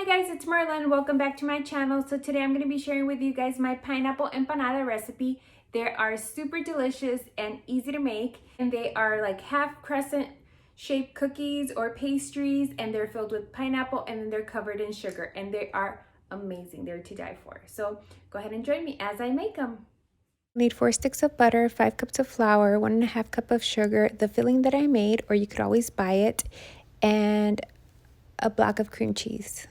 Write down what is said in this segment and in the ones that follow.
Hi guys, it's Marla and welcome back to my channel. So today I'm going to be sharing with you guys my pineapple empanada recipe. They are super delicious and easy to make, and they are like half crescent shaped cookies or pastries, and they're filled with pineapple and then they're covered in sugar, and they are amazing. They're to die for. So go ahead and join me as I make them. Need 4 sticks of butter, 5 cups of flour, 1.5 cup of sugar, the filling that I made, or you could always buy it, and a block of cream cheese.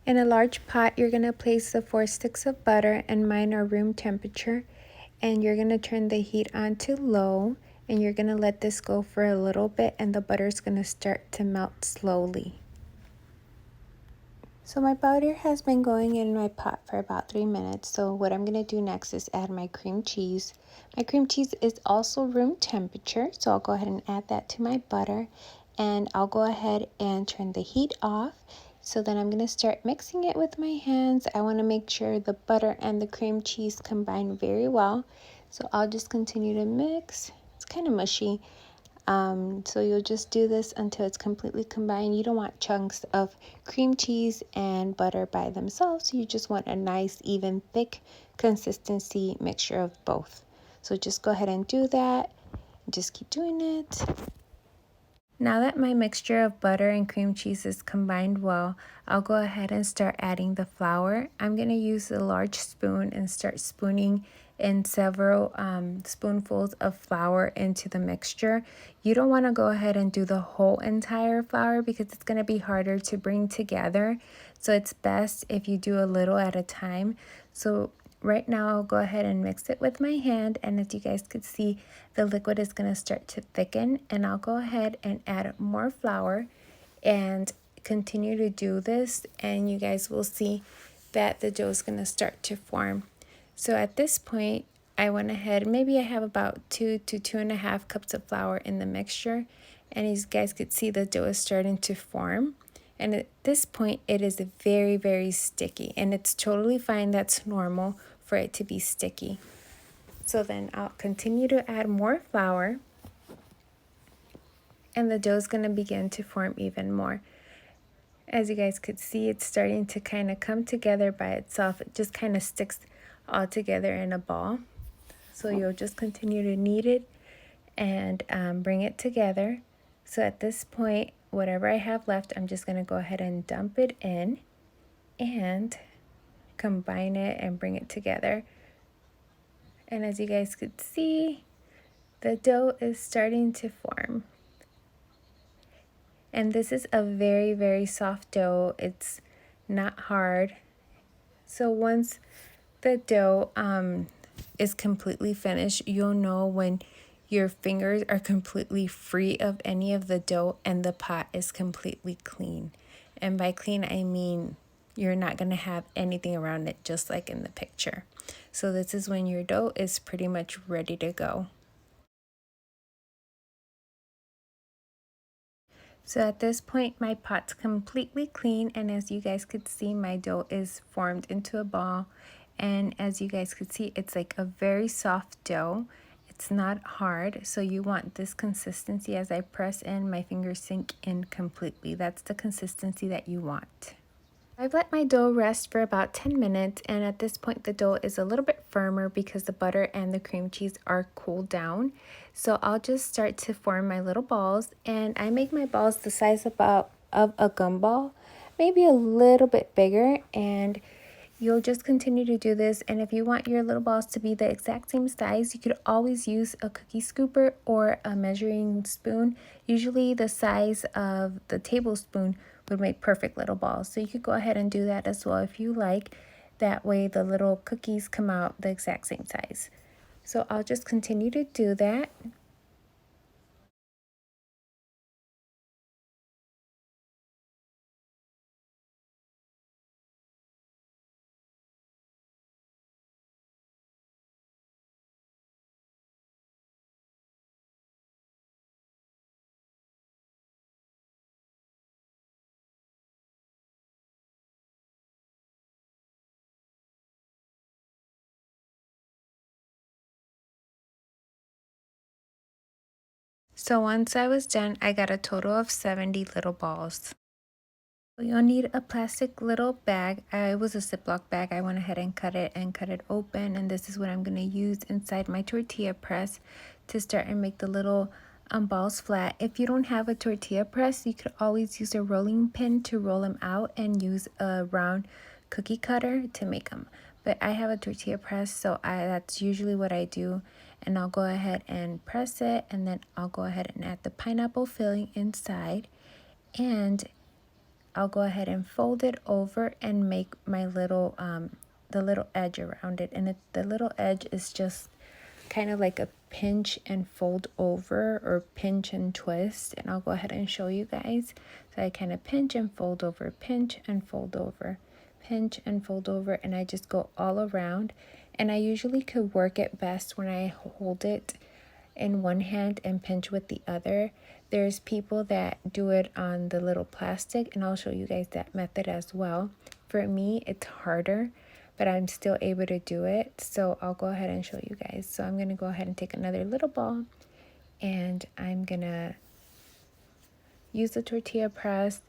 In a large pot, you're going to place the 4 sticks of butter, and mine are room temperature, and you're going to turn the heat on to low, and you're going to let this go for a little bit, and the butter is going to start to melt slowly. So my butter has been going in my pot for about 3 minutes. So what I'm going to do next is add my cream cheese. My cream cheese is also room temperature, so I'll go ahead and add that to my butter, and I'll go ahead and turn the heat off. So then I'm going to start mixing it with my hands. I want to make sure the butter and the cream cheese combine very well. So I'll just continue to mix. It's kind of mushy. So you'll just do this until it's completely combined. You don't want chunks of cream cheese and butter by themselves. You just want a nice, even, thick consistency mixture of both. So just go ahead and do that. Just keep doing it. Now that my mixture of butter and cream cheese is combined well, I'll go ahead and start adding the flour. I'm going to use a large spoon and start spooning in several spoonfuls of flour into the mixture. You don't want to go ahead and do the whole entire flour because it's going to be harder to bring together. So it's best if you do a little at a time. So right now I'll go ahead and mix it with my hand, and as you guys could see, the liquid is going to start to thicken, and I'll go ahead and add more flour and continue to do this, and you guys will see that the dough is going to start to form. So at this point, I went ahead, maybe I have about 2 to 2.5 cups of flour in the mixture, and as you guys could see, the dough is starting to form. And at this point, it is very, very sticky, and it's totally fine. That's normal for it to be sticky. So then I'll continue to add more flour, and the dough is going to begin to form even more. As you guys could see, it's starting to kind of come together by itself. It just kind of sticks all together in a ball. So you'll just continue to knead it and bring it together. So at this point, whatever I have left, I'm just going to go ahead and dump it in and combine it and bring it together. And as you guys could see, the dough is starting to form. And this is a very, very soft dough. It's not hard. So once the dough is completely finished, you'll know when your fingers are completely free of any of the dough and the pot is completely clean. And by clean, I mean you're not going to have anything around it, just like in the picture. So this is when your dough is pretty much ready to go. So at this point, my pot's completely clean, and as you guys could see, my dough is formed into a ball. And as you guys could see, it's like a very soft dough. It's not hard, so you want this consistency. As I press in, my fingers sink in completely. That's the consistency that you want. I've let my dough rest for about 10 minutes, and at this point the dough is a little bit firmer because the butter and the cream cheese are cooled down. So I'll just start to form my little balls, and I make my balls the size of a gumball, maybe a little bit bigger, and you'll just continue to do this. And if you want your little balls to be the exact same size, you could always use a cookie scooper or a measuring spoon. Usually the size of the tablespoon would make perfect little balls. So you could go ahead and do that as well if you like. That way the little cookies come out the exact same size. So I'll just continue to do that. So once I was done, I got a total of 70 little balls. You'll need a plastic little bag. It was a Ziploc bag. I went ahead and cut it open, and this is what I'm going to use inside my tortilla press to start and make the little balls flat. If you don't have a tortilla press, you could always use a rolling pin to roll them out and use a round cookie cutter to make them. But I have a tortilla press, so that's usually what I do. And I'll go ahead and press it, and then I'll go ahead and add the pineapple filling inside. And I'll go ahead and fold it over and make my little the little edge around it, and the little edge is just kind of like a pinch and fold over, or pinch and twist, and I'll go ahead and show you guys. So I kind of pinch and fold over, pinch and fold over, pinch and fold over, and I just go all around. And I usually could work it best when I hold it in one hand and pinch with the other. There's people that do it on the little plastic, and I'll show you guys that method as well. For me, it's harder, but I'm still able to do it, so I'll go ahead and show you guys. So I'm going to go ahead and take another little ball, and I'm going to use the tortilla press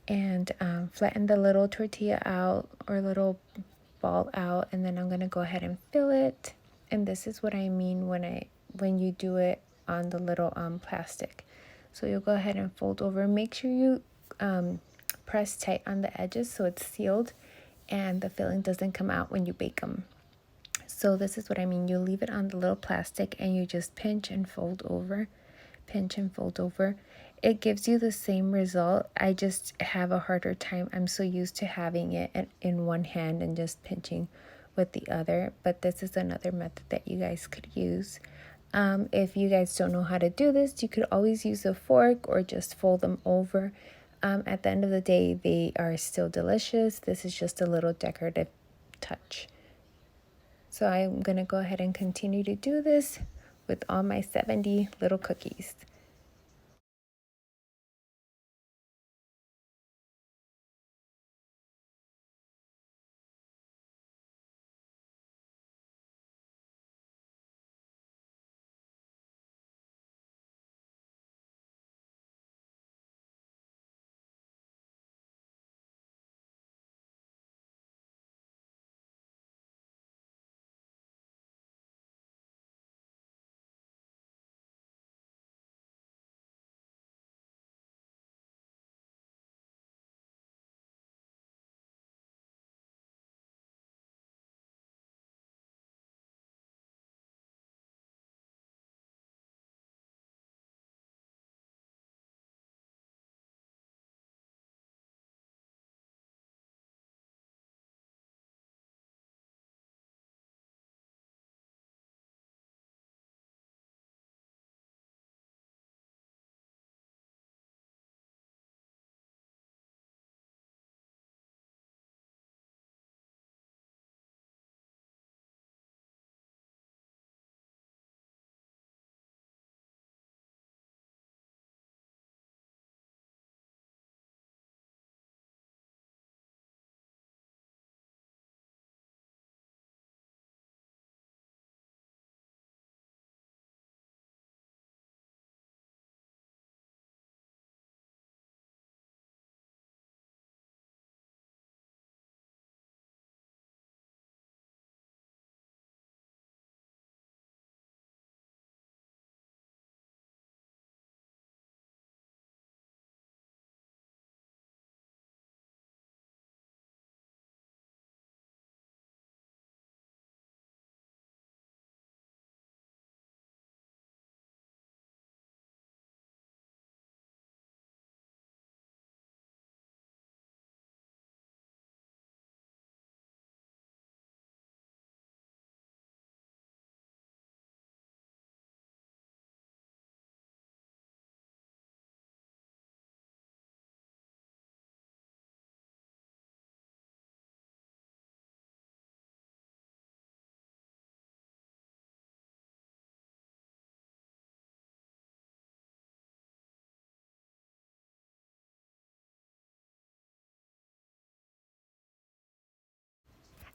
and flatten the little tortilla out, or little ball out, and then I'm going to go ahead and fill it. And this is what I mean when you do it on the little plastic. So you'll go ahead and fold over. Make sure you press tight on the edges so it's sealed and the filling doesn't come out when you bake them. So this is what I mean. You leave it on the little plastic and you just pinch and fold over, pinch and fold over. It gives you the same result. I just have a harder time. I'm so used to having it in one hand and just pinching with the other. But this is another method that you guys could use. If you guys don't know how to do this, you could always use a fork or just fold them over. At the end of the day, they are still delicious. This is just a little decorative touch. So I'm going to go ahead and continue to do this with all my 70 little cookies.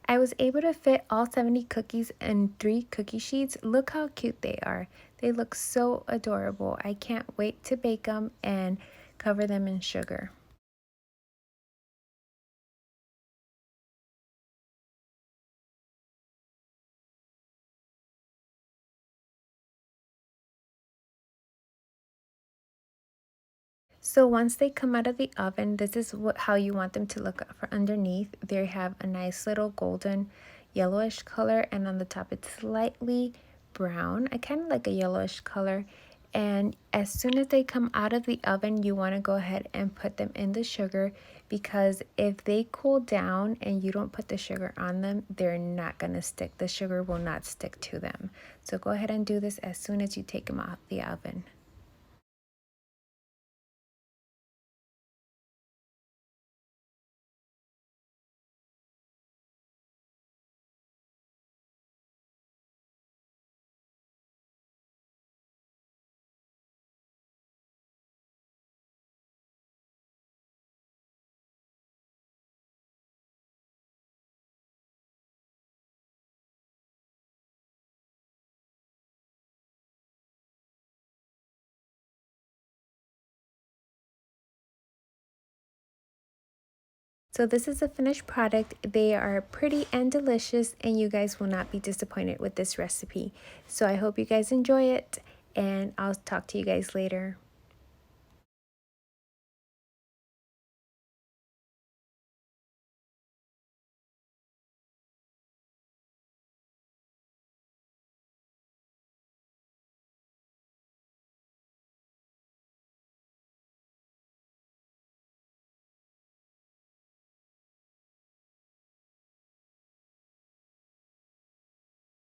I was able to fit all 70 cookies in 3 cookie sheets. Look how cute they are. They look so adorable. I can't wait to bake them and cover them in sugar. So once they come out of the oven, this is how you want them to look for underneath. They have a nice little golden yellowish color, and on the top it's slightly brown. I kind of like a yellowish color. And as soon as they come out of the oven, you want to go ahead and put them in the sugar, because if they cool down and you don't put the sugar on them, they're not going to stick. The sugar will not stick to them. So go ahead and do this as soon as you take them out the oven. So this is a finished product. They are pretty and delicious, and you guys will not be disappointed with this recipe. So I hope you guys enjoy it, and I'll talk to you guys later.